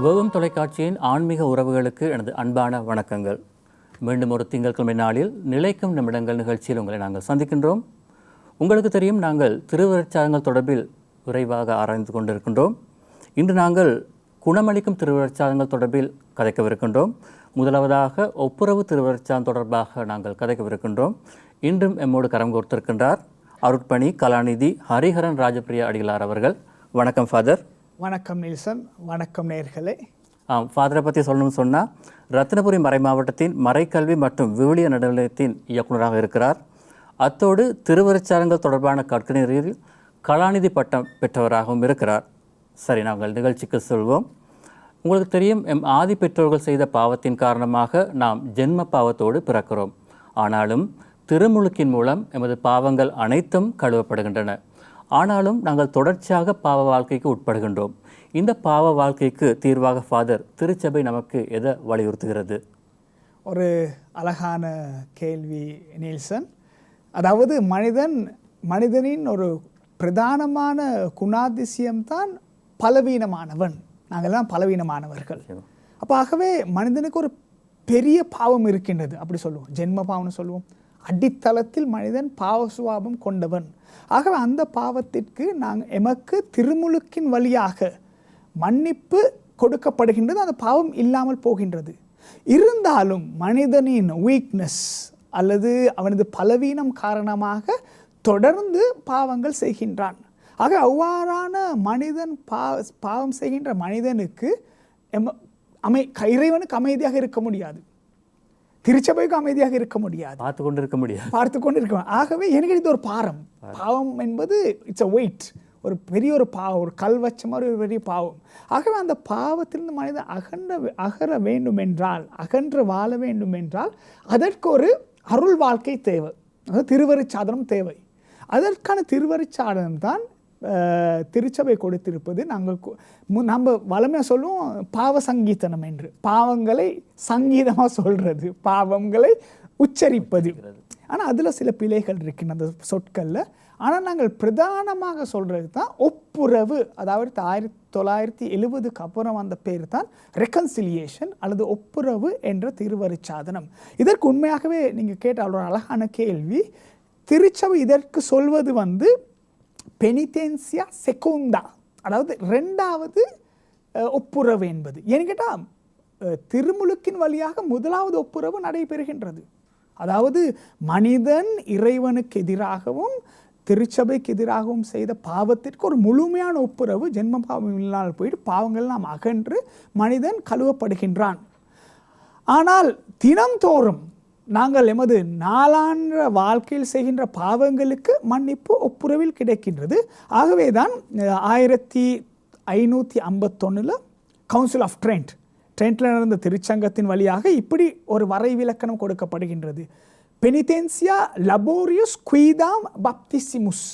வேகம் தொலைக்காட்சியின் ஆன்மீக உறவுகளுக்கு எனது அன்பான வணக்கங்கள். மீண்டும் ஒரு திங்கட்கிழமை நாளில் நிலைக்கும் நிமிடங்கள் நிகழ்ச்சியில் உங்களை நாங்கள் சந்திக்கின்றோம். உங்களுக்கு தெரியும், நாங்கள் திருவருட்சாதனங்கள் தொடர்பில் விரைவாக ஆராய்ந்து கொண்டிருக்கின்றோம். இன்று நாங்கள் குணமளிக்கும் திருவருட்சாதனங்கள் தொடர்பில் கதைக்கவிருக்கின்றோம். முதலாவதாக ஒப்புரவு திருவருட்சாதனம் தொடர்பாக நாங்கள் கதைக்கவிருக்கின்றோம். இன்றும் எம்மோடு கரம் கோர்த்திருக்கின்றார் அருட்பணி கலாநிதி ஹரிஹரன் ராஜபிரியா அடிகளார் அவர்கள். வணக்கம் ஃபாதர். வணக்கம் நீல்சன். வணக்கம் நேயர்களே. ஃபாதரை பற்றி சொல்லணும்னு சொன்னால், ரத்தினபுரி மறை மாவட்டத்தின் மறைக்கல்வி மற்றும் விவிலிய நடுநிலையத்தின் இயக்குநராக இருக்கிறார். அத்தோடு திருவருட்சாதனங்கள் தொடர்பான கற்கநெறியில் கலாநிதி பட்டம் பெற்றவராகவும் இருக்கிறார். சரி, நாங்கள் நிகழ்ச்சிக்கு செல்வோம். உங்களுக்கு தெரியும், எம் ஆதி பெற்றோர்கள் செய்த பாவத்தின் காரணமாக நாம் ஜென்ம பாவத்தோடு பிறக்கிறோம். ஆனாலும் திருமுழுக்கின் மூலம் எமது பாவங்கள் அனைத்தும் கழுவப்படுகின்றன. ஆனாலும் நாங்கள் தொடர்ச்சியாக பாவ வாழ்க்கைக்கு உட்படுகின்றோம். இந்த பாவ வாழ்க்கைக்கு தீர்வாக ஃபாதர், திருச்சபை நமக்கு எதை வலியுறுத்துகிறது? ஒரு அழகான கேள்வி நீல்சன். அதாவது மனிதனின் ஒரு பிரதானமான குணாதிசயம்தான் பலவீனமானவன். நாங்கள்லாம் பலவீனமானவர்கள். அப்போ ஆகவே மனிதனுக்கு ஒரு பெரிய பாவம் இருக்கின்றது. அப்படி சொல்லுவோம், ஜென்ம பாவம்னு சொல்லுவோம். அடித்தளத்தில் மனிதன் பாவ சுபாவம் கொண்டவன். ஆகவே அந்த பாவத்திற்கு எமக்கு திருமுழுக்கின் வழியாக மன்னிப்பு கொடுக்கப்படுகின்றது. அந்த பாவம் இல்லாமல் போகின்றது. இருந்தாலும் மனிதனின் வீக்னஸ் அல்லது அவனது பலவீனம் காரணமாக தொடர்ந்து பாவங்கள் செய்கின்றான். ஆக அவ்வாறான மனிதன் பாவம் செய்கின்ற மனிதனுக்கு இறைவனுக்கு அமைதியாக இருக்க முடியாது. திருச்சபைக்கு அமைதியாக இருக்க முடியாது, பார்த்து கொண்டு இருக்க. ஆகவே எனக்கு இது ஒரு பாவம் என்பது இட்ஸ் அ வெயிட், ஒரு பெரிய ஒரு பாவம், ஒரு கல் வச்ச மாதிரி ஒரு பெரிய பாவம். ஆகவே அந்த பாவத்திலிருந்து மனிதன் அகர வேண்டுமென்றால், அகன்று வாழ வேண்டுமென்றால் அதற்கு ஒரு அருள் வாழ்க்கை தேவை, அதாவது திருவருட்சாதனம் தேவை. அதற்கான திருவருட்சாதனம் தான் திருச்சபை கொடுத்திருப்பது. நம்ம வளமையாக சொல்லுவோம் பாவ சங்கீதனம் என்று. பாவங்களை சங்கீதமாக சொல்கிறது, பாவங்களை உச்சரிப்பது. ஆனால் அதில் சில பிழைகள் இருக்குன்னு அந்த சொற்களில். ஆனால் நாங்கள் பிரதானமாக சொல்கிறது தான் ஒப்புரவு. அதாவது 1970 அப்புறம் அந்த பேர் தான் ரெக்கன்சிலியேஷன் அல்லது ஒப்புரவு என்ற திருவருட்சாதனம். இதற்கு உண்மையாகவே நீங்கள் கேட்ட ஒரு அழகான கேள்வி. திருச்சபை இதற்கு சொல்வது பெனிடென்சியா செகண்டா, அதாவது ரெண்டாவது ஒப்புரவு என்பது. ஏன்னு கேட்டால் திருமுழுக்கின் வழியாக முதலாவது ஒப்புரவு நடைபெறுகின்றது. அதாவது மனிதன் இறைவனுக்கு எதிராகவும் திருச்சபைக்கு எதிராகவும் செய்த பாவத்திற்கு ஒரு முழுமையான ஒப்புரவு, ஜென்ம பாவம் இல்லாமல் போயிட்டு பாவங்கள் நாம் அகன்று மனிதன் கழுவப்படுகின்றான். ஆனால் தினம்தோறும் நாங்கள் எமது நாளான்ற வாழ்க்கையில் செய்கின்ற பாவங்களுக்கு மன்னிப்பு ஒப்புரவில் கிடைக்கின்றது. ஆகவே தான் 1551 கவுன்சில் ஆஃப் ட்ரெண்ட்டில் நடந்த திருச்சங்கத்தின் வழியாக இப்படி ஒரு வரைவிலக்கணம் கொடுக்கப்படுகின்றது. பெனிடென்சியா லபோரியஸ் குயிதாம் பப்டிசிமுஸ்.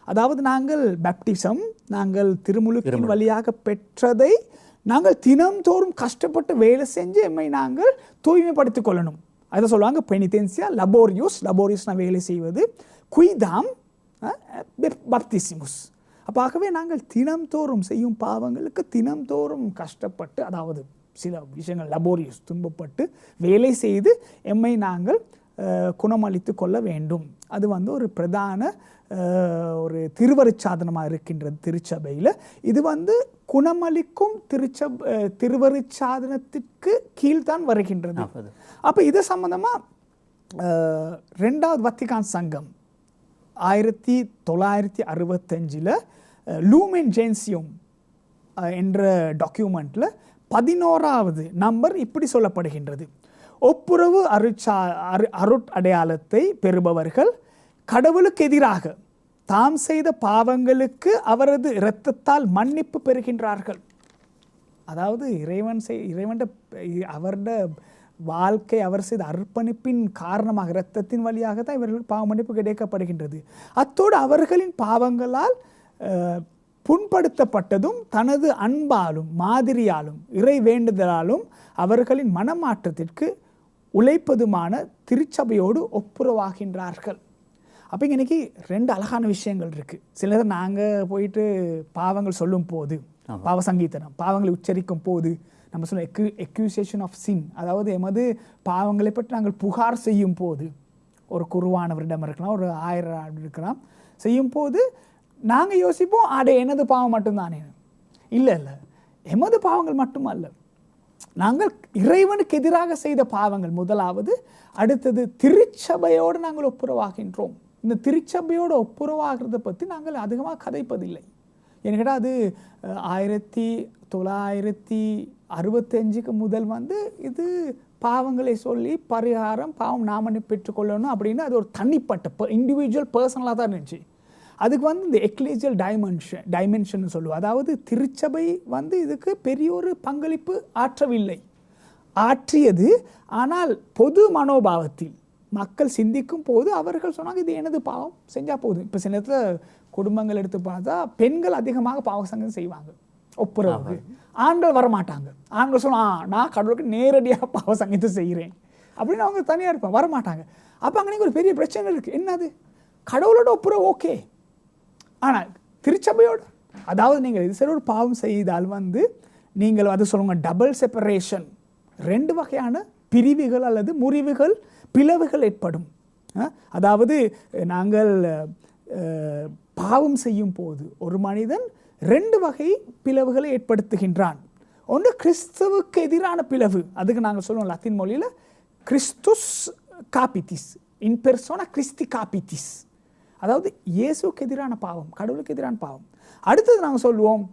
அதாவது நாங்கள் பேப்டிசம், நாங்கள் திருமுழுக்கின் வழியாக பெற்றதை நாங்கள் தினம்தோறும் கஷ்டப்பட்டு வேலை செஞ்சு எம்மை நாங்கள் தூய்மைப்படுத்திக் கொள்ளணும். அதை சொல்லுவாங்க பெனிடென்சியா லபோரியூஸ்னா வேலை செய்வது, குயிதாம் பப்டிசிமுஸ். அப்போ ஆகவே நாங்கள் தினம்தோறும் செய்யும் பாவங்களுக்கு தினம்தோறும் கஷ்டப்பட்டு, அதாவது சில விஷயங்கள் லபோரியஸ் துன்பப்பட்டு வேலை செய்து எம்மை நாங்கள் குணமளித்து கொள்ள வேண்டும். அது ஒரு பிரதான ஒரு திருவருட்சாதனமாக இருக்கின்றது திருச்சபையில். இது குணமளிக்கும் திருவருட்சாதனத்திற்கு கீழ்தான் வருகின்றது. அப்போ இது சம்பந்தமாக ரெண்டாவது வத்திக்கான் சங்கம் 1965 லூமென் ஜென்சியம் என்ற டாக்குமெண்ட்டில் 11வது நம்பர் இப்படி சொல்லப்படுகின்றது. ஒப்புரவு அருட்அடையாளத்தை பெறுபவர்கள் கடவுளுக்கு எதிராக தாம் செய்த பாவங்களுக்கு அவரது இரத்தத்தால் மன்னிப்பு பெறுகின்றார்கள். அதாவது அவருடைய வாழ்க்கை, அவர் செய்த அர்ப்பணிப்பின் காரணமாக இரத்தத்தின் வழியாக தான் இவர்களுக்கு பாவ மன்னிப்பு கிடைக்கப்படுகின்றது. அத்தோடு அவர்களின் பாவங்களால் புண்படுத்தப்பட்டதும் தனது அன்பாலும் மாதிரியாலும் இறை வேண்டுதலாலும் அவர்களின் மனமாற்றத்திற்கு உழைப்பதுமான திருச்சபையோடு ஒப்புரவாகின்றார்கள். அப்போ இன்றைக்கி ரெண்டு அழகான விஷயங்கள் இருக்குது. சிலர் நாங்கள் போயிட்டு பாவங்கள் சொல்லும் போது பாவ சங்கீதனம். பாவங்களை உச்சரிக்கும் போது நம்ம சொன்ன எக்யூசேஷன் ஆஃப் சின், அதாவது எமது பாவங்களை பற்றி நாங்கள் புகார் செய்யும் போது, ஒரு குருவானவரிடம் இருக்கலாம், ஒரு 1000 இருக்கலாம், செய்யும் போது நாங்கள் யோசிப்போம் அடே எனது பாவம் மட்டும்தானே. இல்லை இல்லை, எமது பாவங்கள் மட்டுமல்ல, நாங்கள் இறைவனுக்கு எதிராக செய்த பாவங்கள் முதலாவது. அடுத்தது திருச்சபையோடு நாங்கள் ஒப்புரவாகின்றோம். இந்த திருச்சபையோடு ஒப்புரவாகிறத பற்றி நாங்கள் அதிகமாக கதைப்பதில்லை. என்கிட்ட அது 1965 முதல் இது பாவங்களை சொல்லி பரிகாரம், பாவம் நாம பெற்றுக்கொள்ளணும் அப்படின்னு அது ஒரு தனிப்பட்ட இண்டிவிஜுவல் பர்சனலாக தான் இருந்துச்சு. அதுக்கு இந்த எக்லீசியல் டைமென்ஷன் சொல்லுவோம். அதாவது திருச்சபை இதுக்கு பெரிய ஒரு பங்களிப்பு ஆற்றியது. ஆனால் பொது மனோபாவத்தில் மக்கள் சிந்திக்கும் போது அவர்கள் சொன்னாங்க இது எனது பாவம் செஞ்சால் போதும். இப்போ சில நேரத்தில் குடும்பங்கள் எடுத்து பார்த்தா பெண்கள் அதிகமாக பாவ சங்கம் செய்வாங்க ஒப்புரவுக்கு, ஆண்கள் வரமாட்டாங்க. ஆண்கள் சொன்னால் நான் கடவுளுக்கு நேரடியாக பாவ சங்கத்தை செய்கிறேன் அப்படின்னு அவங்க தனியாக இருப்பாங்க, வரமாட்டாங்க. அப்போ அங்கே ஒரு பெரிய பிரச்சனை இருக்குது. என்னது, கடவுளோட ஒப்புரவு ஓகே, ஆனால் திருச்சபையோடு, அதாவது நீங்கள் இது சரி ஒரு பாவம் செய்தால் நீங்கள் அது சொல்லுங்க டபுள் செப்பரேஷன், 2 வகையான பிரிவுகள் அல்லது முறிவுகள், பிளவுகள் ஏற்படும். அதாவது நாங்கள் பாவம் செய்யும் போது ஒரு மனிதன் 2 வகை பிளவுகளை ஏற்படுத்துகின்றான். ஒன்று கிறிஸ்துவுக்கு எதிரான பிளவு, அதுக்கு நாங்கள் சொல்லுவோம் லத்தீன் மொழியில் கிறிஸ்துஸ் காபித்திஸ், இன் பெர்சோனா கிறிஸ்டி காபித்திஸ், அதாவது இயேசுக்கு எதிரான பாவம், கடவுளுக்கு எதிரான பாவம். அடுத்தது நாங்கள் சொல்லுவோம்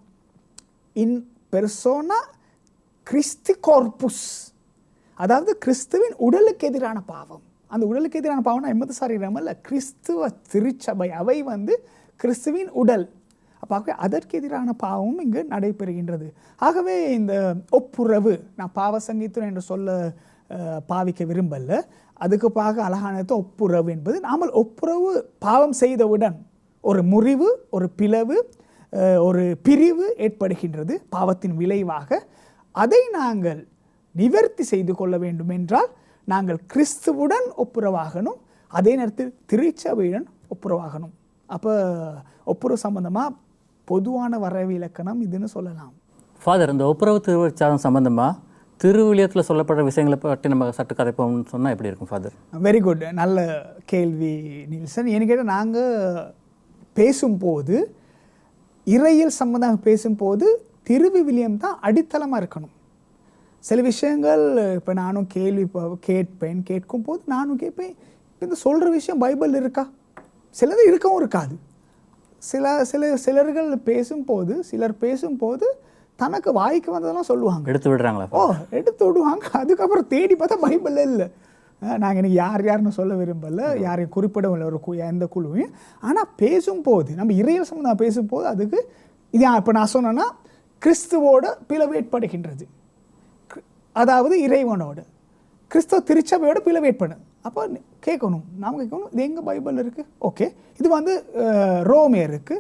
இன் பெர்சோனா கிறிஸ்டி கார்புஸ், அதாவது கிறிஸ்துவின் உடலுக்கு எதிரான பாவம். அந்த உடலுக்கு எதிரான பாவம்னா எம்மது சரீரம் அல்ல, கிறிஸ்துவ திருச்சபை, அவை கிறிஸ்துவின் உடல். அப்போ அதற்கு எதிரான பாவமும் இங்கு நடைபெறுகின்றது. ஆகவே இந்த ஒப்புரவு, நான் பாவ சங்கீதம் என்று சொல்ல பாவிக்க விரும்பல, அதுக்கு அழகானது ஒப்புரவு என்பது. நாமல் ஒப்புரவு பாவம் செய்தவுடன் ஒரு முறிவு, ஒரு பிளவு, ஒரு பிரிவு ஏற்படுகின்றது பாவத்தின் விளைவாக. அதை நாங்கள் நிவர்த்தி செய்து கொள்ள வேண்டும் என்றால் நாங்கள் கிறிஸ்துவுடன் ஒப்புரவாகணும், அதே நேரத்தில் திருச்சபையுடன் ஒப்புரவாகணும். அப்போ ஒப்புரவு சம்பந்தமாக பொதுவான வரைவு இலக்கணம் இதுன்னு சொல்லலாம். ஃபாதர், இந்த ஒப்புரவு திருவிழாச்சாரம் சம்பந்தமாக திருவிழியத்தில் சொல்லப்படுற விஷயங்களை பற்றி நம்ம சற்று கதைப்போம்னு சொன்னால் எப்படி இருக்கும் ஃபாதர்? வெரி குட், நல்ல கேள்வி நீல்சன். எனக்கு கேட்டால் நாங்கள் பேசும்போது, இறையியல் சம்பந்தமாக பேசும்போது திருவிவிலியம் தான் அடித்தளமாக இருக்கணும். சில விஷயங்கள் இப்போ நானும் கேட்கும் போது நானும் கேட்பேன், இப்போ இந்த சொல்கிற விஷயம் பைபிள் இருக்கா? சிலது இருக்கவும் இருக்காது. சிலர்கள் சிலர் பேசும்போது தனக்கு வாய்க்கு வந்ததெல்லாம் சொல்லுவாங்க, எடுத்து விடுறாங்களா? எடுத்து விடுவாங்க. அதுக்கப்புறம் தேடி பார்த்தா பைபிள் இல்லை. நாங்கள் எனக்கு யாருன்னு சொல்ல விரும்பல, யாரையும் குறிப்பிடவில்லை ஒரு எந்த குழுவையும். ஆனால் பேசும்போது, நம்ம இறையியல் சம்பந்தம் பேசும்போது அதுக்கு இது இப்போ நான் சொன்னேன்னா கிறிஸ்துவோட பிளவு ஏற்படுகின்றது, அதாவது இறைவனோட கிறிஸ்தவ திருச்சபையோட பிளவு ஏற்படும். அப்போ கேட்கணும், நாம் கேட்கணும் இது எங்கே பைபிள் இருக்குது? ஓகே, இது ரோமியருக்கு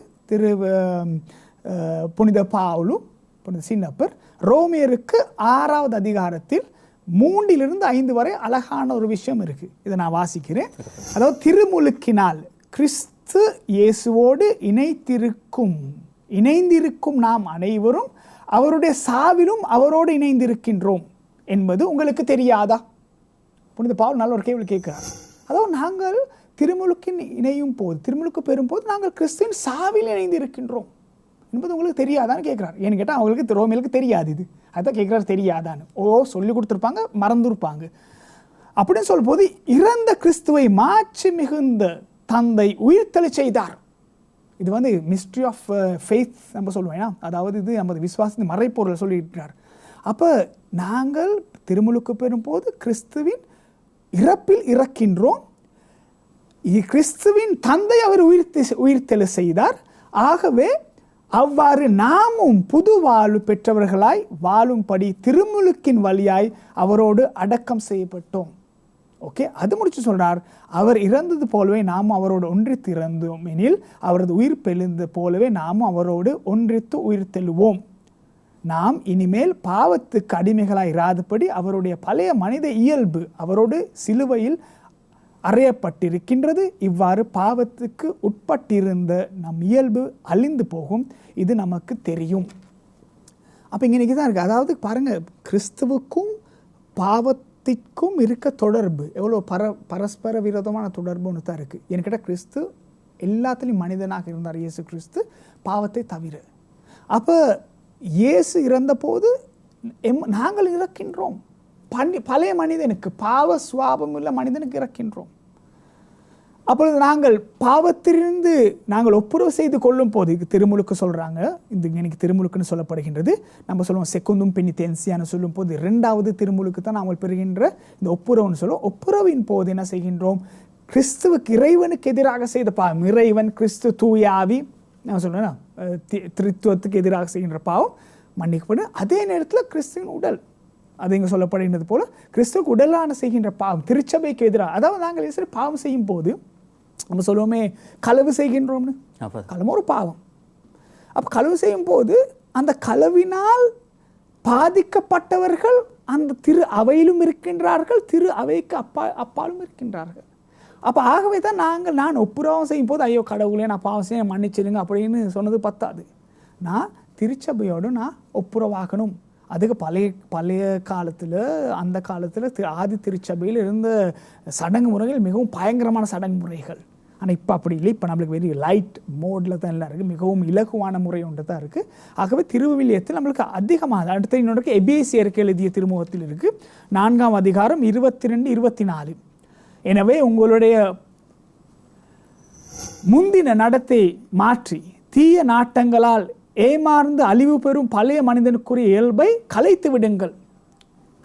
புனித பாவுலும் புனித சின்னப்பர் ரோமியருக்கு 6வது அதிகாரத்தில் 3-5 வரை அழகான ஒரு விஷயம் இருக்குது. இதை நான் வாசிக்கிறேன். அதாவது திருமுழுக்கினால் கிறிஸ்து இயேசுவோடு இணைந்திருக்கும் நாம் அனைவரும் அவருடைய சாவிலும் அவரோடு இணைந்திருக்கின்றோம் என்பது உங்களுக்கு தெரியாதா? புனித பவுல் நல்ல ஒரு கேள்வி கேட்கிறார். அதாவது நாங்கள் திருமுழுக்கு பெறும்போது நாங்கள் கிறிஸ்துவின் சாவில் இணைந்து இருக்கின்றோம் என்பது உங்களுக்கு தெரியாதான்னு கேட்குறாரு. ஏன்னு கேட்டால் அவங்களுக்கு ரோமியலுக்கு தெரியாது, இது அதான் கேட்குறாரு தெரியாதான்னு. சொல்லி கொடுத்துருப்பாங்க, மறந்துருப்பாங்க. அப்படின்னு சொல்லும்போது இறந்த கிறிஸ்துவை மாட்சி மிகுந்த தந்தை உயிர்த்தெழ செய்தார். இது மிஸ்ட்ரி ஆஃப் ஃபெய்த் நம்ம சொல்லுவேன். அதாவது இது நமது விசுவாசத்தின் மறைப்பொருளை சொல்லியிருக்கிறார். அப்போ நாங்கள் திருமுழுக்கு பெறும்போது கிறிஸ்துவின் இறப்பில் இறக்கின்றோம். கிறிஸ்துவின் தந்தை அவர் உயிர்த்தெழ செய்தார். ஆகவே அவ்வாறு நாமும் புது வாழ்வு பெற்றவர்களாய் வாழும்படி திருமுழுக்கின் வழியாய் அவரோடு அடக்கம் செய்யப்பட்டோம். ஓகே, அது முடிச்சு சொல்றார், அவர் இறந்தது போலவே நாமும் அவரோடு ஒன்றித்து இறந்தோம் எனில் அவரது உயிர் பெழுந்த போலவே நாமும் அவரோடு ஒன்றித்து உயிர் தெழுவோம். நாம் இனிமேல் பாவத்துக்கு அடிமைகளாய் இராதபடி அவருடைய பழைய மனித இயல்பு அவரோடு சிலுவையில் அறையப்பட்டிருக்கின்றது. இவ்வாறு பாவத்துக்கு உட்பட்டிருந்த நம் இயல்பு அழிந்து போகும், இது நமக்கு தெரியும். அப்போ இங்கே தான் இருக்குது. அதாவது பாருங்கள், கிறிஸ்துவுக்கும் பாவத்திற்கும் இருக்க தொடர்பு எவ்வளோ பரஸ்பர விரோதமான தொடர்பு ஒன்று தான் இருக்குது. என்கிட்ட கிறிஸ்து எல்லாத்துலேயும் மனிதனாக இருந்தார், இயேசு கிறிஸ்து, பாவத்தை தவிர. அப்போ இயேசு இறந்தபோது நாங்கள் இறக்கின்றோம். பழைய மனிதனுக்கு, பாவ சுவாபம் உள்ள மனிதனுக்கு இறக்கின்றோம். அப்பொழுது நாங்கள் பாவத்திலிருந்து நாங்கள் ஒப்புரவு செய்து கொள்ளும் போது, திருமுழுக்கு சொல்கிறாங்க, இந்த எனக்கு திருமுழுக்குன்னு சொல்லப்படுகின்றது. நம்ம சொல்லுவோம் செக்குந்தும் பெனிதென்சியான்னு சொல்லும் போது 2வது திருமுழுக்கு தான் நாங்கள் பெறுகின்ற இந்த ஒப்புரவுன்னு சொல்லுவோம். ஒப்புரவின் போது என்ன செய்கின்றோம்? கிறிஸ்துவுக்கு, இறைவனுக்கு எதிராக செய்த பாவம், இறைவன், கிறிஸ்து, தூயாவி, நான் சொல்லுவேன் திரித்துவத்துக்கு எதிராக செய்கின்ற பாவம் மன்னிக்கப்படும். அதே நேரத்தில் கிறிஸ்துவின் உடல், அது இங்கே சொல்லப்படுகின்றது போல கிறிஸ்துவுக்கு உடலான செய்கின்ற பாவம், திருச்சபைக்கு எதிராக. அதாவது நாங்கள் பாவம் செய்யும் போது நம்ம சொல்லுவோமே களவு செய்கின்றோம்னு, களவு ஒரு பாவம். அப்போ களவு செய்யும் போது அந்த களவினால் பாதிக்கப்பட்டவர்கள் அந்த திரு அவையிலும் இருக்கின்றார்கள், திரு அவைக்கு அப்பாலும் இருக்கின்றார்கள். அப்போ ஆகவே தான் நான் ஒப்புரவம் செய்யும் போது ஐயோ கடவுளே நான் பாவம் செய்ய மன்னிச்சிடுங்க அப்படின்னு சொன்னது பத்தாது. நான் திருச்சபையோடு நான் ஒப்புரவாகணும். அதுக்கு பழைய காலத்தில், அந்த காலத்தில் ஆதி திருச்சபையில் இருந்த சடங்கு முறைகள் மிகவும் பயங்கரமான சடங்கு முறைகள். ஆனால் இப்போ அப்படி இல்லை. இப்போ நம்மளுக்கு வெரி லைட் மோடில் தான் எல்லாம் இருக்குது, மிகவும் இலகுவான முறை ஒன்று தான் இருக்குது. ஆகவே திருவிவிலியத்தில் நம்மளுக்கு அதிகமாக, அடுத்த இன்னொருக்கு எபேசியருக்கு எழுதிய திருமுகத்தில் இருக்குது, 4ஆம் அதிகாரம் 22, 24. எனவே உங்களுடைய முந்தின நடத்தை மாற்றி தீய நாட்டங்களால் ஏமாந்து அழிவு பெறும் பழைய மனிதனுக்குரிய இயல்பை கலைத்து விடுங்கள்.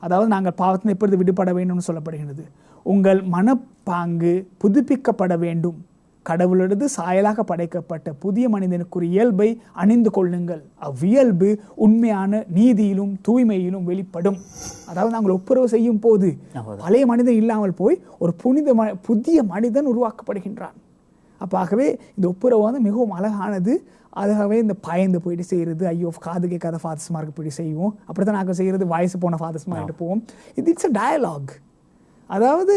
அதாவது நாங்கள் பாவத்தினை எப்பொழுது விடுபட வேண்டும்னு சொல்லப்படுகிறது. உங்கள் மனப்பாங்கு புதுப்பிக்கப்பட வேண்டும். கடவுளது சாயலாக படைக்கப்பட்ட புதிய மனிதனுக்குரிய இயல்பை அணிந்து கொள்ளுங்கள். அவ்வியல்பு உண்மையான நீதியிலும் தூய்மையிலும் வெளிப்படும். அதாவது நாங்கள் ஒப்புரவு செய்யும் போது பழைய மனிதன் இல்லாமல் போய் ஒரு புதிய மனிதன் உருவாக்கப்படுகின்றான். அப்போ ஆகவே இந்த ஒப்புரவு வந்து மிகவும் அழகானது. அதுக்காகவே இந்த பயந்து போயிட்டு செய்கிறது, ஐயோ காது கேட்காத ஃபாதர்ஸ்மாருக்கு போயிட்டு செய்வோம், அப்படி தான் நாங்கள் செய்கிறது, வயசு போன ஃபாதர்ஸ்மார்கிட்ட போவோம். It's a dialogue. அதாவது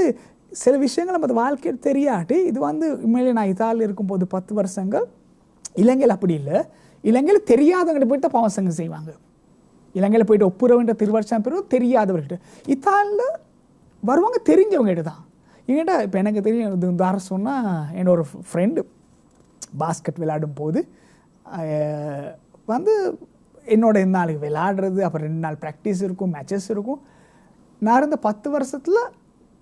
சில விஷயங்கள் நம்ம வாழ்க்கையில் தெரியாட்டி, இது வந்து உண்மையிலே நான் இத்தாலியில் இருக்கும்போது 10 வருஷங்கள், இலங்கையில் அப்படி இல்லை. இலங்கையில் தெரியாதவங்கிட்ட போயிட்டு தான் பாவசங்கம் செய்வாங்க. இலங்கையில் போயிட்டு ஒப்புரவுன்ற திருவருஷம் பிறகு தெரியாதவர்கிட்ட. இத்தாலியில் வருவாங்க தெரிஞ்சவங்ககிட்ட தான். என்கிட்ட இப்போ எனக்கு தெரியும், இது உதாரணம் சொன்னால், என்னோட ஃப்ரெண்டு பாஸ்கெட் விளையாடும் போது வந்து என்னோட இந்த நாளைக்கு விளையாடுறது, அப்புறம் 2 நாள் ப்ராக்டிஸ் இருக்கும், மேட்சஸ் இருக்கும். நான் இருந்த 10 வருஷத்தில்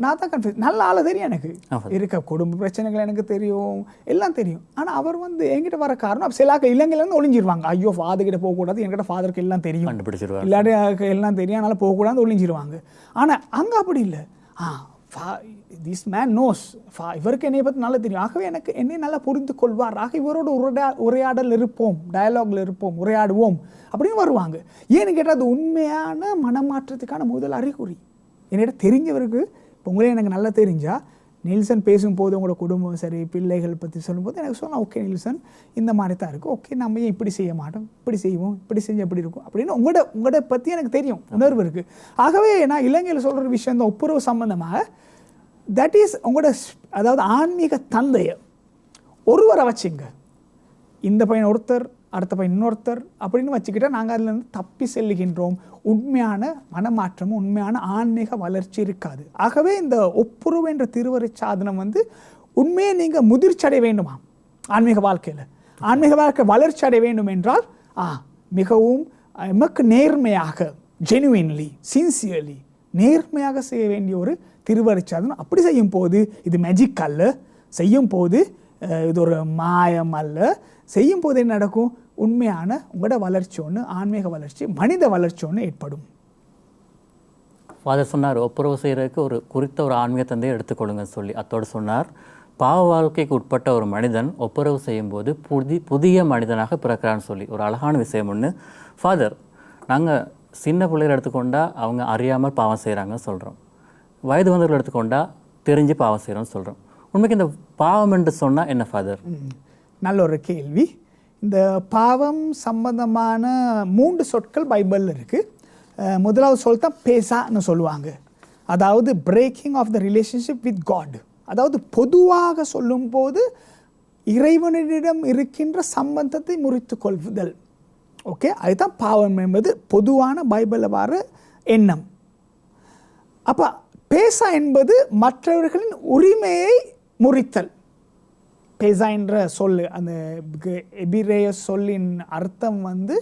நான் தான் கன்ஃபியூஸ். நல்ல ஆளை தெரியும், எனக்கு இருக்க குடும்ப பிரச்சனைகள் எனக்கு தெரியும், எல்லாம் தெரியும். ஆனால் அவர் வந்து என்கிட்ட வர காரணம், சில இலங்கையிலேருந்து ஒளிஞ்சிருவாங்க. ஐயோ ஃபாதர்கிட்ட போகக்கூடாது, என்கிட்ட ஃபாதருக்கு எல்லாம் தெரியும், இல்லாட்டி எல்லாம் தெரியும், அதனால் போகக்கூடாது ஒளிஞ்சிருவாங்க. ஆனால் அங்கே அப்படி இல்லை. திஸ் மேன் நோஸ், இவருக்கு என்னை பற்றி நல்லா தெரியும், ஆகவே எனக்கு என்னை நல்லா புரிந்து கொள்வார், ஆக இவரோட உரையாடல் இருப்போம், டயலாகில் இருப்போம், உரையாடுவோம் அப்படின்னு வருவாங்க. ஏன்னு கேட்டால் அது உண்மையான மனமாற்றத்துக்கான முதல் அறிகுறி. என்னிட்ட தெரிஞ்சவருக்கு, இப்போ உங்களே எனக்கு நல்லா தெரிஞ்சால், நில்சன் பேசும்போது உங்களோட குடும்பம் சரி, பிள்ளைகள் பற்றி சொல்லும்போது எனக்கு சொன்னால், ஓகே நில்சன் இந்த மாதிரி தான் இருக்கும், ஓகே நம்ம ஏன் இப்படி செய்ய மாட்டோம், இப்படி செய்வோம், இப்படி செஞ்சு எப்படி இருக்கும் அப்படின்னு உங்களோட பற்றி எனக்கு தெரியும், உணர்வு இருக்குது. ஆகவே நான் இலங்கையில் சொல்கிற விஷயம் தான் ஒப்புரவு சம்பந்தமாக, தட் இஸ் உங்களோட, அதாவது ஆன்மீக தந்தையை ஒருவரை வச்சுங்க. இந்த பையன் ஒருத்தர், அடுத்த பையன் இன்னொருத்தர் அப்படின்னு வச்சுக்கிட்டால் நாங்கள் அதிலேருந்து தப்பி செல்லுகின்றோம். உண்மையான மனமாற்றமும் உண்மையான ஆன்மீக வளர்ச்சி இருக்காது. ஆகவே இந்த ஒப்புரவு என்ற திருவரை சாதனம் வந்து உண்மையை நீங்கள் முதிர்ச்சி அடைய வேண்டுமா ஆன்மீக வாழ்க்கையில், ஆன்மீக வாழ்க்கை வளர்ச்சி அடைய வேண்டும் என்றால் மிகவும் நமக்கு நேர்மையாக, ஜெனுவின்லி, சின்சியர்லி நேர்மையாக செய்ய வேண்டிய ஒரு திருவரை சாதனம். அப்படி செய்யும் போது இது மேஜிக் அல்ல, செய்யும் போது இது ஒரு மாயம் அல்ல. செய்யும் போது என்ன நடக்கும்? உண்மையான உங்களோட வளர்ச்சி ஒன்று, ஆன்மீக வளர்ச்சி, மனித வளர்ச்சி ஒன்று ஏற்படும். ஃபாதர் சொன்னார், ஒப்புரவு செய்கிறதுக்கு ஒரு குறித்த ஒரு ஆன்மீக தந்தையை எடுத்துக்கொள்ளுங்கன்னு சொல்லி. அத்தோடு சொன்னார், பாவ வாழ்க்கைக்கு உட்பட்ட ஒரு மனிதன் ஒப்புரவு செய்யும்போது புதிய மனிதனாக பிறக்கிறான்னு சொல்லி ஒரு அழகான விஷயம் ஒன்று. ஃபாதர், நாங்கள் சின்ன பிள்ளைகள் எடுத்துக்கொண்டா அவங்க அறியாமல் பாவம் செய்கிறாங்கன்னு சொல்கிறோம், வயது வந்தவர்கள் எடுத்துக்கொண்டா தெரிஞ்சு பாவம் செய்கிறோம்னு சொல்கிறோம். உண்மைக்கு இந்த பாவம் என்று சொன்னால் என்ன ஃபாதர்? நல்ல ஒரு கேள்வி. இந்த பாவம் சம்பந்தமான 3 சொற்கள் பைபிளில் இருக்குது. முதலாவது சொல் தான் பேசான்னு சொல்லுவாங்க, அதாவது breaking of the relationship with God. அதாவது பொதுவாக சொல்லும்போது இறைவனிடம் இருக்கின்ற சம்பந்தத்தை முறித்து கொள்ளுதல். ஓகே, அதுதான் பாவம் என்பது பொதுவான பைபிளில் வர எண்ணம். அப்போ பேசா என்பது மற்றவர்களின் உரிமையை முறித்தல். பேசா என்ற சொல், அந்த எபிரேய சொல்லின் அர்த்தம் வந்து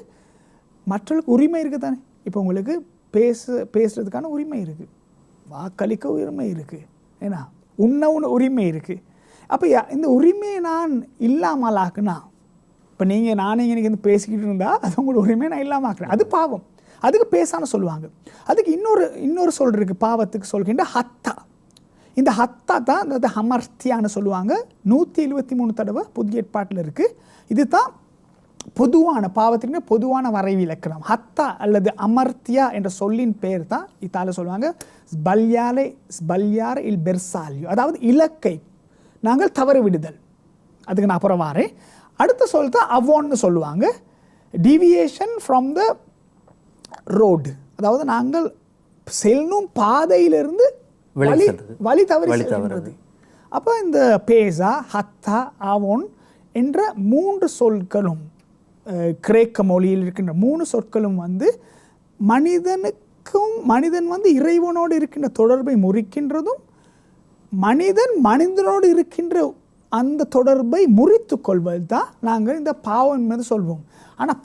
மற்றவர்களுக்கு உரிமை இருக்குது தானே. இப்போ உங்களுக்கு பேசுறதுக்கான உரிமை இருக்குது, வாக்களிக்க உரிமை இருக்குது, ஏன்னா உண்ண உரிமை இருக்குது. அப்போ இந்த உரிமையை நான் இல்லாமல் ஆக்குனா, இப்போ நானே எனக்கு வந்து பேசிக்கிட்டு இருந்தால் அது உங்களோட உரிமையை நான் இல்லாமல் ஆக்குறேன், அது பாவம். அதுக்கு பேசான்னு சொல்லுவாங்க. அதுக்கு இன்னொரு சொல் இருக்குது பாவத்துக்கு, சொல்கின்ற ஹத்தா. இந்த ஹத்தா தான் அந்த ஹமர்த்தியான்னு சொல்லுவாங்க. 173 தடவை புதிய ஏற்பாட்டில் இருக்குது. இது தான் பொதுவான பாவத்திற்கு பொதுவான வரைவு இலக்கணம். ஹத்தா அல்லது அமர்த்தியா என்ற சொல்லின் பேர் தான் இத்தால சொல்லுவாங்க ஸ்பல்யாரை இல் பெர்சாலியோ, அதாவது இலக்கை நாங்கள் தவறு விடுதல். அதுக்கு நான் அப்புறம் வாரேன். அடுத்த சொல் தான் அவோன்னு சொல்லுவாங்க, டிவியேஷன் ஃப்ரம் த ரோடு, அதாவது நாங்கள் செல்லும் பாதையிலிருந்து வழி தவறி செல்வது. அப்போ இந்த பேசா, ஹத்தா, அவோன் என்ற 3 சொற்களும் கிரேக்க மொழியில் இருக்கின்ற 3 சொற்களும் வந்து மனிதன் வந்து இறைவனோடு இருக்கின்ற தொடர்பை முறிக்கின்றதும், மனிதனோடு இருக்கின்ற அந்த தொடர்பை முறித்து கொள்வது தான் நாங்கள் இந்த பாவம் என்று சொல்வோம். ஆனால்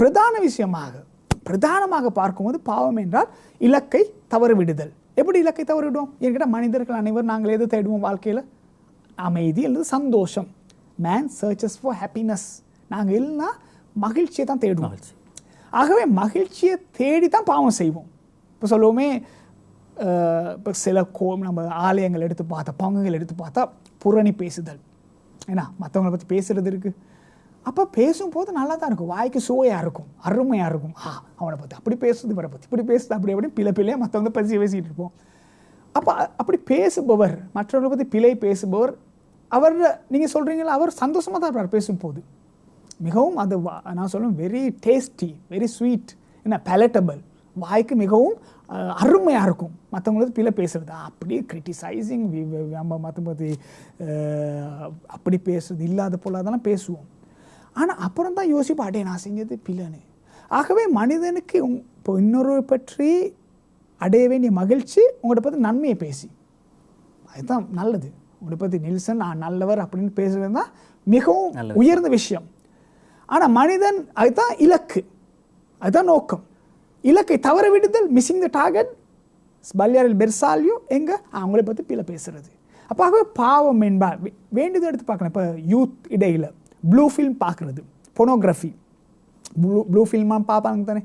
பிரதானமாக பார்க்கும்போது பாவம் என்றால் இலக்கை தவறு விடுதல். எப்படி இலக்கை தவறு விடுவோம் என்கிட்ட? மனிதர்கள் அனைவரும் நாங்கள் எது தேடுவோம் வாழ்க்கையில்? அமைதி அல்லது சந்தோஷம். Man searches for happiness. நாங்கள் இல்லைன்னா மகிழ்ச்சியை தான் தேடுவோம். ஆகவே மகிழ்ச்சியை தேடி தான் பாவம் செய்வோம். இப்போ சொல்லுவோமே, இப்போ சில நம்ம ஆலயங்கள் எடுத்து பார்த்தா, பங்குகள் எடுத்து பார்த்தா புரணி பேசுதல், ஏன்னா மற்றவங்களை பற்றி பேசுகிறது இருக்குது. அப்போ பேசும்போது நல்லா தான் இருக்கும், வாய்க்கு சுவையாக இருக்கும், அருமையாக இருக்கும். அவனை பற்றி அப்படி பேசுறது, இவரை பற்றி இப்படி பேசுது, அப்படி பிள்ளையாக மற்றவங்க பற்றி பேசிகிட்டு இருப்போம். அப்போ அப்படி பேசுபவர், மற்றவங்களை பற்றி பிழை பேசுபவர், அவர் நீங்கள் சொல்கிறீங்களா, அவர் சந்தோஷமாக தான் இருப்பார் பேசும்போது. மிகவும் அது நான் சொல்லுவேன் வெரி டேஸ்டி, வெரி ஸ்வீட், என்ன பேலட்டபிள், வாய்க்கு மிகவும் அருமையாக இருக்கும். மற்றவங்களுக்கு பிள்ளை பேசுகிறது அப்படி கிரிட்டிசைசிங், நம்ம மற்ற பற்றி அப்படி பேசுறது இல்லாத போல அதெல்லாம் பேசுவோம். ஆனால் அப்புறம் தான் யோசிப்போம், அடே நான் செஞ்சது பிள்ளைன்னு. ஆகவே மனிதனுக்கு இப்போ இன்னொரு பற்றி அடைய வேண்டிய மகிழ்ச்சி உங்கள்கிட்ட பற்றி நன்மையை பேசி, அதுதான் நல்லது. உங்களை பற்றி நில்சன் நான் நல்லவர் அப்படின்னு பேசுகிறது தான் மிகவும் உயர்ந்த விஷயம். ஆனால் மனிதன் அதுதான் இலக்கு, அதுதான் நோக்கம். இலக்கை தவற விடுதல், மிஸ்ஸிங் த டார்கெட், ஸ்பல்யாரில் பெர்சாலியோ, எங்கே அவங்கள பற்றி பிள்ளை பேசுறது. அப்போ பாவம் என்பார் வேண்டியதை எடுத்து பார்க்கலாம். இப்போ யூத் இடையில் ப்ளூ ஃபில்ம் பார்க்குறது, பொனோகிராஃபி, ப்ளூ ஃபில்மாக பார்ப்பாங்க தானே.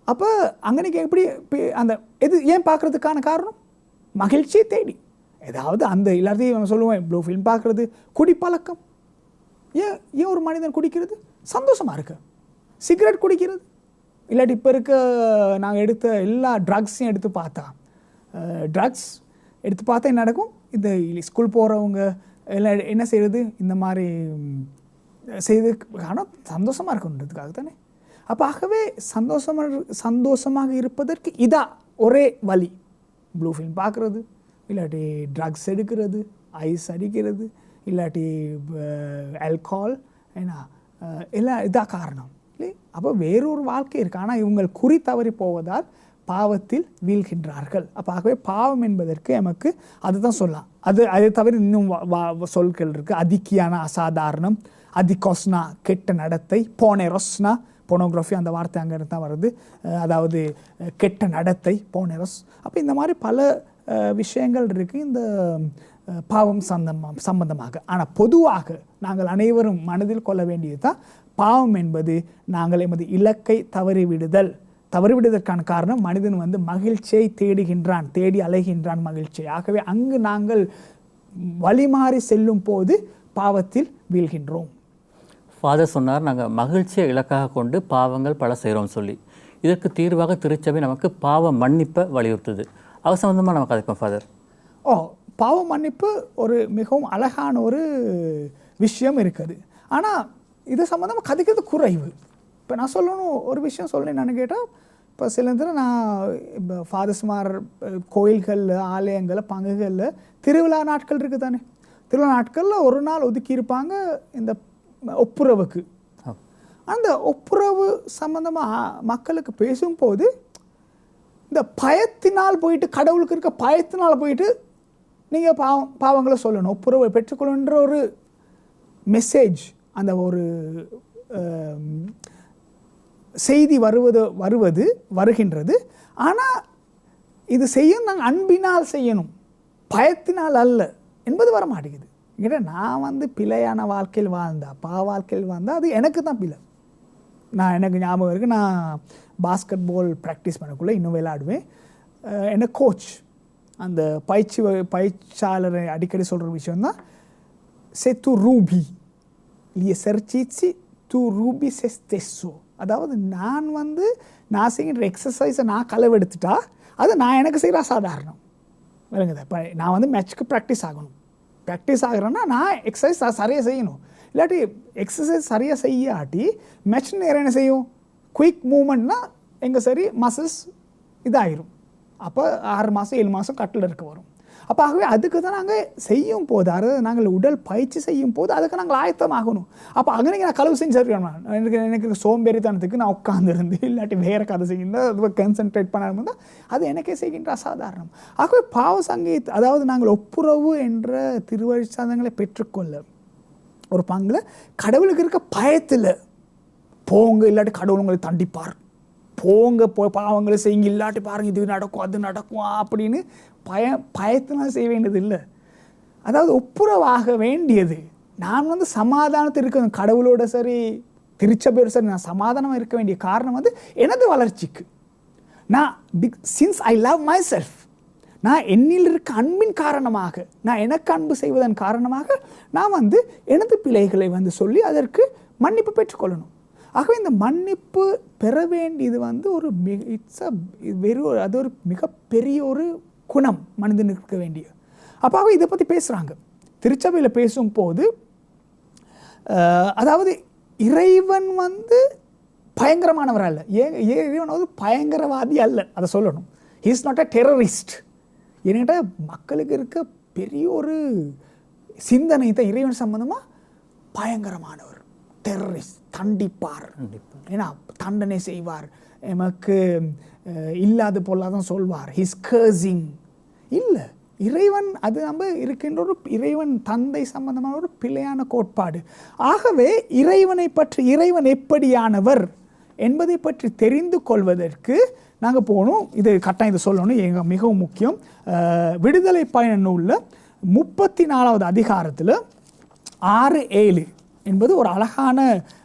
அப்போ அங்கனைக்கு எப்படி அந்த இது ஏன் பார்க்குறதுக்கான காரணம்? மகிழ்ச்சியை தேடி ஏதாவது அந்த எல்லாத்தையும் சொல்லுவேன். ப்ளூ ஃபில்ம் பார்க்குறது, குடிப்பழக்கம். ஏன் ஒரு மனிதன் குடிக்கிறது? சந்தோஷமாக இருக்கு. சிகரெட் குடிக்கிறது, இல்லாட்டி இப்போ இருக்க நாங்கள் எடுத்த எல்லா ட்ரக்ஸையும் எடுத்து பார்த்தா, ட்ரக்ஸ் எடுத்து பார்த்தா என்ன நடக்கும்? இந்த ஸ்கூல் போகிறவங்க எல்லாம் என்ன செய்கிறது, இந்த மாதிரி செய்து, ஆனால் சந்தோஷமாக இருக்குன்றதுக்காக தானே. அப்போ ஆகவே சந்தோஷமாக இருப்பதற்கு இதான் ஒரே வழி. ப்ளூ ஃபில்ம் பார்க்குறது, இல்லாட்டி ட்ரக்ஸ் எடுக்கிறது, ஐஸ் அடிக்கிறது, இல்லாட்டி ஆல்கஹால், ஏன்னா எல்லாம் இதான் காரணம் இல்லை. அப்போ வேறொரு வாழ்க்கை இருக்குது. ஆனால் இவங்கள் குறி தவறி போவதால் பாவத்தில் வீழ்கின்றார்கள். அப்போ ஆகவே பாவம் என்பதற்கு நமக்கு அதுதான் சொல்லலாம். அதை தவிர இன்னும் சொற்கள் இருக்குது. அதிக்கியான அசாதாரணம், அதிகொஸ்னா கெட்ட நடத்தை, போனெரோஸ்னா போனோகிராஃபி, அந்த வார்த்தை அங்கே தான் வருது, அதாவது கெட்ட நடத்தை, போனெரோஸ். அப்போ இந்த மாதிரி பல விஷயங்கள் இருக்குது இந்த பாவம் சம்பந்தமாக. ஆனால் பொதுவாக நாங்கள் அனைவரும் மனதில் கொள்ள வேண்டியது தான், பாவம் என்பது நாங்கள் எமது இலக்கை தவறிவிடுவதற்கான காரணம் மனிதன் வந்து மகிழ்ச்சியை தேடி அலைகின்றான் மகிழ்ச்சியை. ஆகவே அங்கு நாங்கள் வழிமாறி செல்லும் போது பாவத்தில் வீழ்கின்றோம். ஃபாதர் சொன்னார், நாங்கள் மகிழ்ச்சியை இலக்காக கொண்டு பாவங்கள் பல செய்கிறோம் சொல்லி. இதற்கு தீர்வாக திருச்சபை நமக்கு பாவ மன்னிப்பை வலியுறுத்துது. அது சம்பந்தமாக நமக்கு அதுக்கும் ஃபாதர். பாவ மன்னிப்பு ஒரு மிகவும் அழகான ஒரு விஷயம் இருக்குது. ஆனால் இது சம்மந்தமாக கதைக்கிறது குறைவு. இப்போ நான் சொல்லணும் ஒரு விஷயம் சொல்லணும்னு கேட்டால், இப்போ சில நேரம் நான் இப்போ ஃபாதர்ஸ்மார் கோயில்களில், ஆலயங்களில், பங்குகளில் திருவிழா நாட்கள் இருக்குது தானே. திருவிழா நாட்களில் ஒரு நாள் ஒதுக்கி இருப்பாங்க இந்த ஒப்புரவுக்கு. அந்த ஒப்புரவு சம்பந்தமாக மக்களுக்கு பேசும்போது இந்த பயத்தினால் போயிட்டு, கடவுளுக்கு இருக்க பயத்தினால் போயிட்டு நீங்கள் பாவங்களை சொல்லணும், ஒப்புரவை பெற்றுக்கொள்ளுன்ற ஒரு மெசேஜ், அந்த ஒரு செய்தி வருகின்றது. ஆனால் இது செய்யும் நாங்கள் அன்பினால் செய்யணும், பயத்தினால் அல்ல என்பது வர மாட்டேங்குது. என்கிட்ட நான் பிழையான வாழ்க்கையில் வாழ்க்கையில் வாழ்ந்தால் அது எனக்கு தான் பிழை. எனக்கு ஞாபகம் இருக்குது, நான் பாஸ்கெட் பால் ப்ராக்டிஸ் பண்ணக்குள்ளே இன்னும் விளையாடுவேன். என்ன கோச், அந்த பயிற்சியாளரை அடிக்கடி சொல்கிற விஷயம்தான், செ து ரூபி இல்லையே செர்ச்சிச்சு து ரூபி செ ஸ்டெஸ்ஸோ. அதாவது நான் செய்கிற எக்ஸசைஸை நான் களவெடுத்துட்டா அது நான் எனக்கு செய்கிற அசாதாரணம் விளங்குது. இப்போ நான் மேட்ச்க்கு ப்ராக்டிஸ் ஆகிறேன்னா நான் எக்ஸசைஸ் சரியாக செய்யணும். இல்லாட்டி எக்ஸசைஸ் சரியாக செய்யாட்டி மேட்ச் நேரம் என்ன செய்யும், குயிக் மூமெண்ட்னா எங்கே சரி மசில்ஸ் இதாகிடும். அப்போ 6 மாதம் 7 மாதம் கட்டில் இருக்க வரும். அப்போ ஆகவே அதுக்கு தான் நாங்கள் செய்யும் போது, அதாவது நாங்கள் உடல் பயிற்சி செய்யும் போது அதுக்கு நாங்கள் ஆயத்தமாகணும். அப்போ அங்கே நான் களவு செஞ்சு எனக்கு சோம்பேறித்தனத்துக்கு நான் உட்காந்துருந்து இல்லாட்டி வேறு கதை செய்கின்ற அது கான்சென்ட்ரேட் பண்ணாமல் இருந்தால் அது எனக்கே செய்கின்ற அசாதாரணம். ஆகவே பாவ சங்கீத், அதாவது நாங்கள் ஒப்புரவு என்ற திருவழிச்சாதங்களை பெற்றுக்கொள்ள ஒரு பங்கில் கடவுளுக்கு இருக்க பயத்தில் போங்க, இல்லாட்டி கடவுள் உங்களை தண்டிப்பார், போங்க பாவங்களை செய்யுங்க, இல்லாட்டி பாருங்கள் இது நடக்கும் அது நடக்கும் அப்படின்னு பயத்தினால் செய்ய வேண்டியது இல்லை. அதாவது ஒப்புரவாக வேண்டியது. நான் சமாதானத்தில் இருக்கணும் கடவுளோட சரி திருச்சபையோட சரி, நான் சமாதானமாக இருக்க வேண்டிய காரணம் எனது வளர்ச்சிக்கு. நான் since I love my self, நான் என்னில் இருக்க அன்பின் காரணமாக, நான் எனக்கு அன்பு செய்வதன் காரணமாக நான் எனது பிழைகளை சொல்லி அதற்கு மன்னிப்பு பெற்றுக்கொள்ளணும். ஆகவே இந்த மன்னிப்பு பெற வேண்டியது ஒரு அது ஒரு மிகப்பெரிய ஒரு குணம் மனிதனுக்கு இருக்க வேண்டிய. அப்போ இதை பற்றி பேசுகிறாங்க திருச்சபையில் பேசும்போது. அதாவது இறைவன் பயங்கரமானவர் அல்ல, இறைவன் பயங்கரவாதி அல்ல, அதை சொல்லணும். He is not a terrorist. என்கிட்ட மக்களுக்கு இருக்க பெரிய ஒரு சிந்தனை தான் இறைவன் சம்பந்தமாக பயங்கரமானவர், டெரரிஸ்ட், தண்டிப்பார், ஏன்னா தண்டனை செய்வார், எமக்கு இல்லாத பொருளாதான் சொல்வார், ஹிஸ் கர்சிங் இல்லை. இறைவன் அது நம்ம இருக்கின்ற ஒரு இறைவன் தந்தை சம்பந்தமான ஒரு பிழையான கோட்பாடு. ஆகவே இறைவனை பற்றி, இறைவன் எப்படியானவர் என்பதை பற்றி தெரிந்து கொள்வதற்கு நாங்கள் போகணும். இது கட்டாயம் இதை சொல்லணும், எங்கள் மிகவும் முக்கியம். விடுதலை பயண நூலில் 34வது அதிகாரத்தில் 6-7 என்பது ஒரு அழகான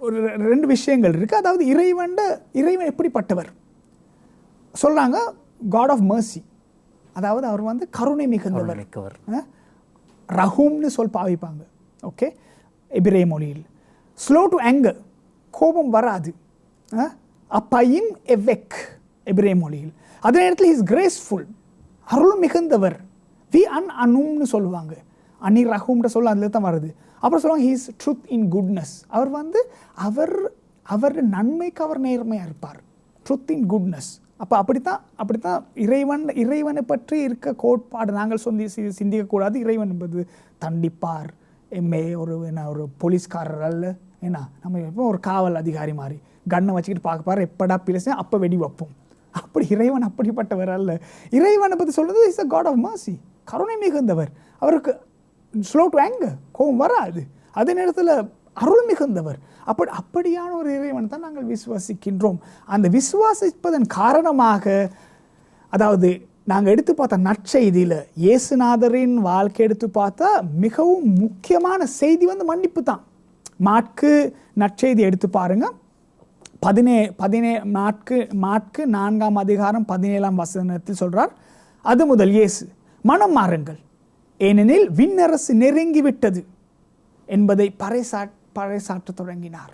ஒரு 2 விஷயங்கள் இருக்குது. அதாவது இறைவன் எப்படிப்பட்டவர் சொல்கிறாங்க, காட் ஆஃப் மர்சி, அதாவது அவர் கருணை மிகுந்தவர். ரஹூம்னு பாவிப்பாங்க, ஓகே, எபிரேய மொழியில். ஸ்லோ டு ஆங்கர், கோபம் வராது. அப்பையின் எவெக் எபிரேய மொழியில். அதே நேரத்தில் இஸ் கிரேஸ்ஃபுல், அருள் மிகுந்தவர். வி அனும்னு சொல்லுவாங்க, அனி ரஹூம்ன்ற சொல்ல அதில் தான் வருது. அப்புறம் சொல்லுவாங்க ஹீஸ் ட்ரூத் இன் குட்னஸ். அவர் நன்மைக்கு அவர் நேர்மையாக இருப்பார், ட்ரூத் இன் குட்னஸ். அப்போ அப்படித்தான் இறைவனை பற்றி இருக்க கோட்பாடு நாங்கள் சிந்திக்கக்கூடாது. இறைவன் என்பது தண்டிப்பார், ஒரு போலீஸ்காரர் அல்ல, ஏன்னா நம்ம எப்போ ஒரு காவல் அதிகாரி மாதிரி கண்ணை வச்சுக்கிட்டு பார்க்கப்பாரு, எப்படா பிளேஸ் அப்போ வெடி வைப்போம். அப்படி இறைவன் அப்படிப்பட்டவர் அல்ல. இறைவனை பற்றி சொல்கிறது is a God of mercy, கருணை மிகுந்தவர். அவருக்கு ஸ்லோ டு ஆங்கர், கோபம் வராது. அதே நேரத்தில் அருள் மிகுந்தவர். அப்படியான ஒரு இறைவன் தான் நாங்கள் விசுவாசிக்கின்றோம். அந்த விசுவாசிப்பதன் காரணமாக, அதாவது நாங்கள் எடுத்து பார்த்த நற்செய்தியில் இயேசுநாதரின் வாழ்க்கை எடுத்து பார்த்தா மிகவும் முக்கியமான செய்தி மன்னிப்பு தான். மாற்கு நற்செய்தி எடுத்து பாருங்க, மாற்கு 4ஆம் அதிகாரம் 17ஆம் வசனத்தில் சொல்றார், அது முதல் இயேசு மனம் மாறுங்கள், ஏனெனில் விண்ணரசு நெருங்கிவிட்டது என்பதை பறைசாற்ற தொடங்கினார்.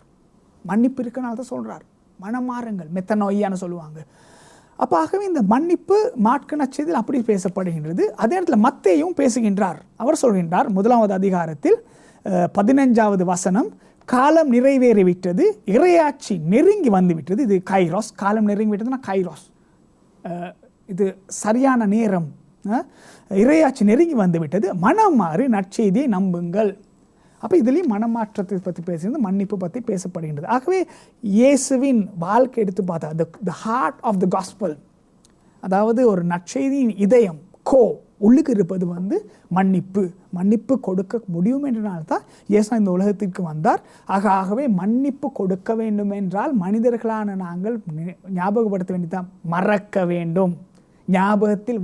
மன்னிப்பு இருக்கனால தான் சொல்றார், மனம் மாறுங்கள், மெத்தனோய்யான்னு சொல்லுவாங்க. அப்போ ஆகவே இந்த மன்னிப்பு மாற்கு நற்செய்தியில் அப்படி பேசப்படுகின்றது. அதே நேரத்தில் மத்தேயும் பேசுகின்றார். அவர் சொல்கின்றார் 1வது அதிகாரத்தில் 15வது வசனம், காலம் நிறைவேறிவிட்டது, இறையாட்சி நெருங்கி வந்துவிட்டது. இது கைரோஸ், காலம் நெருங்கி விட்டதுன்னா கைரோஸ், இது சரியான நேரம், இறையாட்சி நெருங்கி வந்துவிட்டது, மனம் மாறி நற்செய்தியை நம்புங்கள். அப்போ இதுலேயும் மனமாற்றத்தை பற்றி பேசுகிறது, மன்னிப்பு பற்றி பேசப்படுகின்றது. ஆகவே இயேசுவின் வாழ்க்கை எடுத்து பார்த்தா the heart of the gospel, அதாவது ஒரு நற்செய்தியின் இதயம், உள்ளுக்கு இருப்பது மன்னிப்பு கொடுக்க முடியும் என்றனால்தான் இயேசு இந்த உலகத்திற்கு வந்தார். ஆகவே மன்னிப்பு கொடுக்க வேண்டும் என்றால் மனிதர்களான நாங்கள் ஞாபகப்படுத்த வேண்டியதான், மறக்க வேண்டும், ஞாபகத்தில்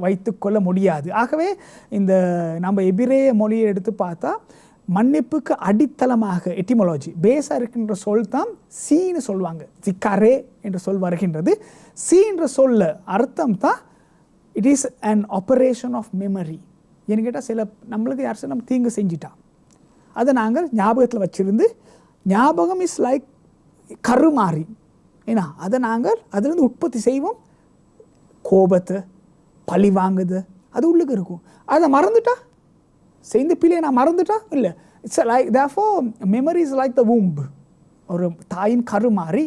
வைத்துக்கொள்ள முடியாது. ஆகவே இந்த நம்ம எபிரேய மொழியை எடுத்து பார்த்தா மன்னிப்புக்கு அடித்தளமாக எட்டிமாலஜி பேஸாக இருக்கின்ற சொல் தான் சீன்னு சொல்லுவாங்க. ஜிக்காரே என்ற சொல் வருகின்றது. சி என்ற சொல்ல அர்த்தம் தான் it is an operation of memory. ஏன்னு கேட்டால் நம்மளுக்கு யாரும் நம்ம தீங்கு செஞ்சிட்டா அதை நாங்கள் ஞாபகத்தில் வச்சுருந்து, ஞாபகம் இஸ் லைக் கருமாறி, ஏன்னா அதை நாங்கள் அதிலிருந்து உற்பத்தி செய்வோம். கோபத்தை, பழி வாங்குது, அது உள்ளுக்கு இருக்கும். அதை மறந்துட்டா, செய்த பிள்ளையை நான் மறந்துட்டா இல்லை. It's like therefore memory is like the womb, ஒரு தாயின் கருமாறி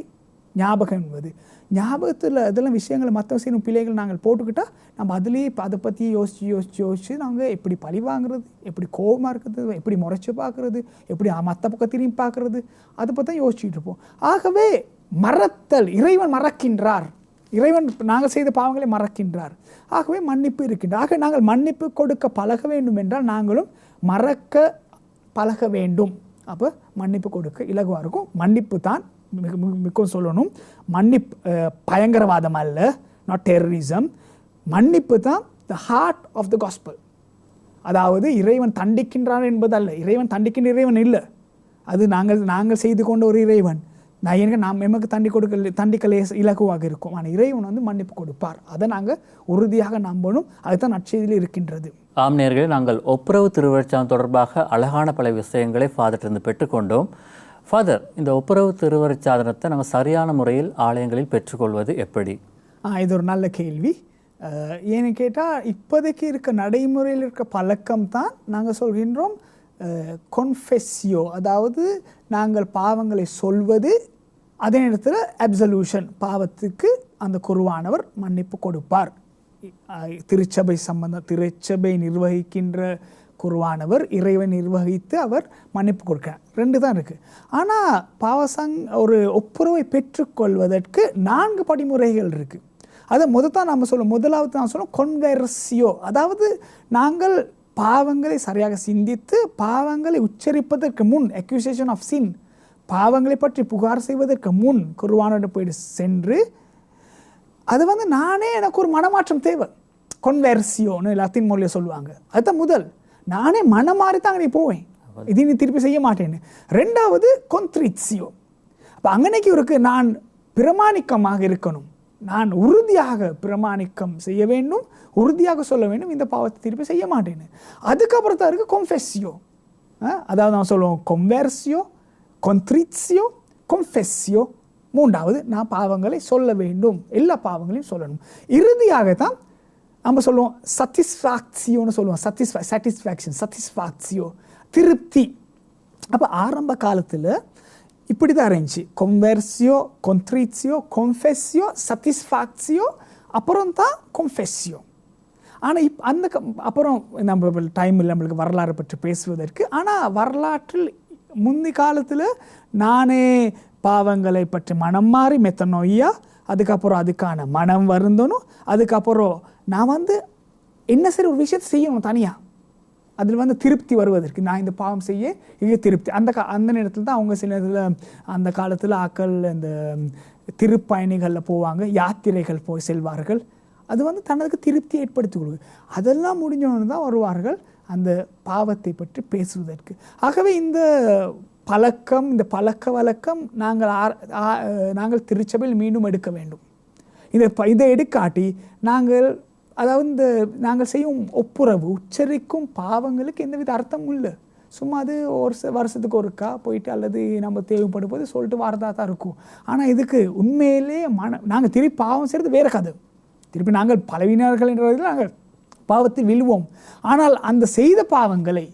ஞாபகம் என்பது. ஞாபகத்தில் இதெல்லாம் விஷயங்களை மற்ற செய்யணும் பிள்ளைகள் நாங்கள் போட்டுக்கிட்டால் நம்ம அதுலேயே அதை பற்றி யோசித்து நாங்கள் எப்படி பழி வாங்குறது, எப்படி கோபமாக இருக்கிறது, எப்படி முறைச்சி பார்க்குறது, எப்படி மற்ற பக்கம் திரும்பி பார்க்குறது, அதை பற்றி தான் யோசிச்சுட்டு இருப்போம். ஆகவே மறத்தல், இறைவன் மறக்கின்றார், இறைவன் நாங்கள் செய்த பாவங்களை மறக்கின்றார். ஆகவே மன்னிப்பு இருக்கின்றார். ஆக நாங்கள் மன்னிப்பு கொடுக்க பழக வேண்டும் என்றால் நாங்களும் மறக்க பழக வேண்டும். அப்போ மன்னிப்பு கொடுக்க இலகுவாக இருக்கும். மன்னிப்பு தான் மிகவும் சொல்லணும், மன்னிப்பு பயங்கரவாதம் அல்ல, நாட் டெரரிசம். மன்னிப்பு தான் the heart of the gospel. அதாவது இறைவன் தண்டிக்கின்றான் என்பது அல்ல, இறைவன் தண்டிக்கின்ற இறைவன் இல்லை, அது நாங்கள் செய்து கொண்ட ஒரு இறைவன். நாம் எமக்கு தண்டிக்கலே இலகுவாக இருக்கும். ஆனால் இறைவன் மன்னிப்பு கொடுப்பார். அதை நாங்கள் உறுதியாக நம்பணும். அதுதான் நற்செய்தியில் இருக்கின்றது. ஆம் நேயர்களே, நாங்கள் ஒப்புரவு திருவருட்சாதனம் தொடர்பாக அழகான பல விஷயங்களை ஃபாதர்ட்டிருந்து பெற்றுக்கொண்டோம். ஃபாதர், இந்த ஒப்புரவு திருவருட்சாதனத்தை நாங்கள் சரியான முறையில் ஆலயங்களில் பெற்றுக்கொள்வது எப்படி? இது ஒரு நல்ல கேள்வி. ஏன்னு கேட்டால் இப்போதைக்கு இருக்க நடைமுறையில் இருக்க பழக்கம் தான் நாங்கள் சொல்கின்றோம் கொன்ஃபெஸ்ஸியோ, அதாவது நாங்கள் பாவங்களை சொல்வது, அதே நேரத்தில் அப்சல்யூஷன், பாவத்துக்கு அந்த குருவானவர் மன்னிப்பு கொடுப்பார். திருச்சபை நிர்வகிக்கின்ற குருவானவர் இறைவன் நிர்வகித்து அவர் மன்னிப்பு கொடுக்கிறார். 2 தான் இருக்குது. ஆனால் ஒரு ஒப்புரவை பெற்றுக்கொள்வதற்கு 4 படிமுறைகள் இருக்குது. அதை முதலாவது நான் சொல்லுவோம் கொன்வெர்சியோ, அதாவது நாங்கள் பாவங்களை சரியாக சிந்தித்து பாவங்களை உச்சரிப்பதற்கு முன், அக்யூசேஷன் ஆஃப் சின், பாவங்களை பற்றி புகார் செய்வதற்கு முன் குருவானோட போயிட்டு சென்று அது நானே எனக்கு ஒரு மனமாற்றம் தேவை, கொன்வெர்சியோன்னு லத்தீன் மொழியை சொல்லுவாங்க. அதுதான் முதல், நானே மனமாறி தான் அங்கே போவேன், இது நீ திருப்பி செய்ய மாட்டேன்னு. 2வது கொன்ட்ரிட்சியோ, அப்போ அங்கனைக்கு இருக்கு நான் பிரமாணிக்கமாக இருக்கணும், நான் உறுதியாக பிரமாணிக்கம் செய்ய வேண்டும், உறுதியாக சொல்ல வேண்டும், இந்த பாவத்தை திருப்பி செய்ய மாட்டேன்னு. அதுக்கப்புறம் தான் இருக்குது கொன்ஃபெஸ்ஸியோ, அதாவது நான் சொல்லுவோம் கொன்வெர்சியோ, கொன்ட்ரிட்சியோ, கொன்ஃபெஸ்ஸியோ. 3வது நான் பாவங்களை சொல்ல வேண்டும், எல்லா பாவங்களையும் சொல்லணும். இறுதியாக தான் நம்ம சொல்லுவோம் சட்டிஸ்ஃபேக்சியோன்னு சொல்லுவோம், சாட்டிஸ்ஃபேக்ஷன், திருப்தி. அப்போ ஆரம்ப காலத்தில் இப்படி தான் இருந்துச்சு, கொன்வெர்சியோ, கொன்ட்ரிட்சியோ, கொன்ஃபெஸ்ஸியோ, சாட்டிஸ்ஃபேக்சியோ, அப்புறம் தான் கொன்ஃபெஸ்ஸியோ. ஆனால் அப்புறம் நம்ம டைம் இல்லை நம்மளுக்கு வரலாறு பற்றி பேசுவதற்கு. ஆனால் வரலாற்றில் முந்தி காலத்தில் நானே பாவங்களை பற்றி மனம் மாறி மெத்தனோய்யா, அதுக்கப்புறம் அதுக்கான மனம் வருந்தணும், அதுக்கப்புறம் நான் என்ன சரி ஒரு விஷயத்தை செய்யணும் தனியாக, அதில் திருப்தி வருவதற்கு, நான் இந்த பாவம் செய்ய இது திருப்தி. அந்த நேரத்தில் தான் அவங்க சில இதில் அந்த காலத்தில் ஆக்கள் இந்த திருப்பயணிகளில் போவாங்க, யாத்திரைகள் போய் செல்வார்கள், அது தனக்கு திருப்தி ஏற்படுத்தி கொடுக்கு. அதெல்லாம் முடிஞ்சவொன்னு தான் வருவார்கள் அந்த பாவத்தை பற்றி பேசுவதற்கு. ஆகவே இந்த பழக்க வழக்கம் நாங்கள் திருச்சபையில் மீண்டும் எடுக்க வேண்டும். இதை எடுக்காட்டி நாங்கள் செய்யும் ஒப்புரவு உச்சரிக்கும் பாவங்களுக்கு எந்தவித அர்த்தமும் இல்லை. சும்மா அது ஒரு வருஷத்துக்கு ஒருக்கா போயிட்டு அல்லது நம்ம தேவைப்படும் போது சொல்லிட்டு வரதா தான் இருக்கும். ஆனால் இதுக்கு உண்மையிலே நாங்கள் திருப்பி பாவம் செய்கிறது வேறு கதை. திருப்பி நாங்கள் பலவீனர்கள் என்றதில் நாங்கள் பாவத்தில் விழுவோம். ஆனால் அந்த செய்த பாவங்களை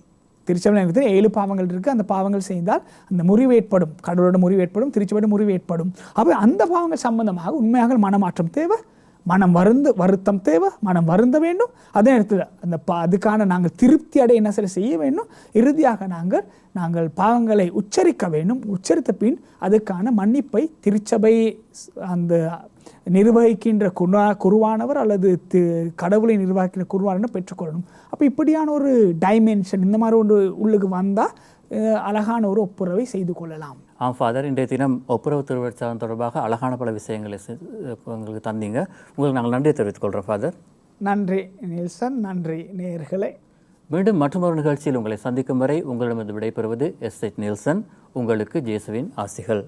திருச்சபையில் 7 பாவங்கள் இருக்குது, அந்த பாவங்கள் செய்தால் அந்த முறிவு ஏற்படும், கடவுளோட முறிவு ஏற்படும், திருச்சபையோட முறிவு ஏற்படும். அப்போ அந்த பாவங்கள் சம்பந்தமாக உண்மையாக மனமாற்றம் தேவை, வருத்தம் தேவை, மனம் வருந்த வேண்டும். அதே நேரத்தில் அதுக்கான நாங்கள் திருப்தி அடைய என்ன செய்ய வேண்டும். இறுதியாக நாங்கள் பாவங்களை உச்சரிக்க வேண்டும். உச்சரித்த பின் அதுக்கான மன்னிப்பை திருச்சபை அந்த நிர்வகிக்கின்ற குருவானவர் அல்லது கடவுளை நிர்வகிக்கின்ற குருவானவர் பெற்றுக்கொள்ளணும். அப்போ இப்படியான ஒரு டைமென்ஷன் இந்த மாதிரி ஒன்று உள்ளுக்கு வந்தால் அழகான ஒரு ஒப்புரவை செய்து கொள்ளலாம். ஃபாதர், இன்றைய தினம் ஒப்புரவு திருவிழாச்சாரம் தொடர்பாக அழகான பல விஷயங்களை உங்களுக்கு தந்தீங்க. உங்களுக்கு நாங்கள் நன்றியை தெரிவித்துக் கொள்கிறோம் ஃபாதர். நன்றி நெல்சன், நன்றி நேயர்களே. மீண்டும் மற்றொரு நிகழ்ச்சியில் உங்களை சந்திக்கும் வரை உங்களிடமிருந்து விடைபெறுவது எஸ்.எச். நெல்சன். உங்களுக்கு இயேசுவின் ஆசிகள்.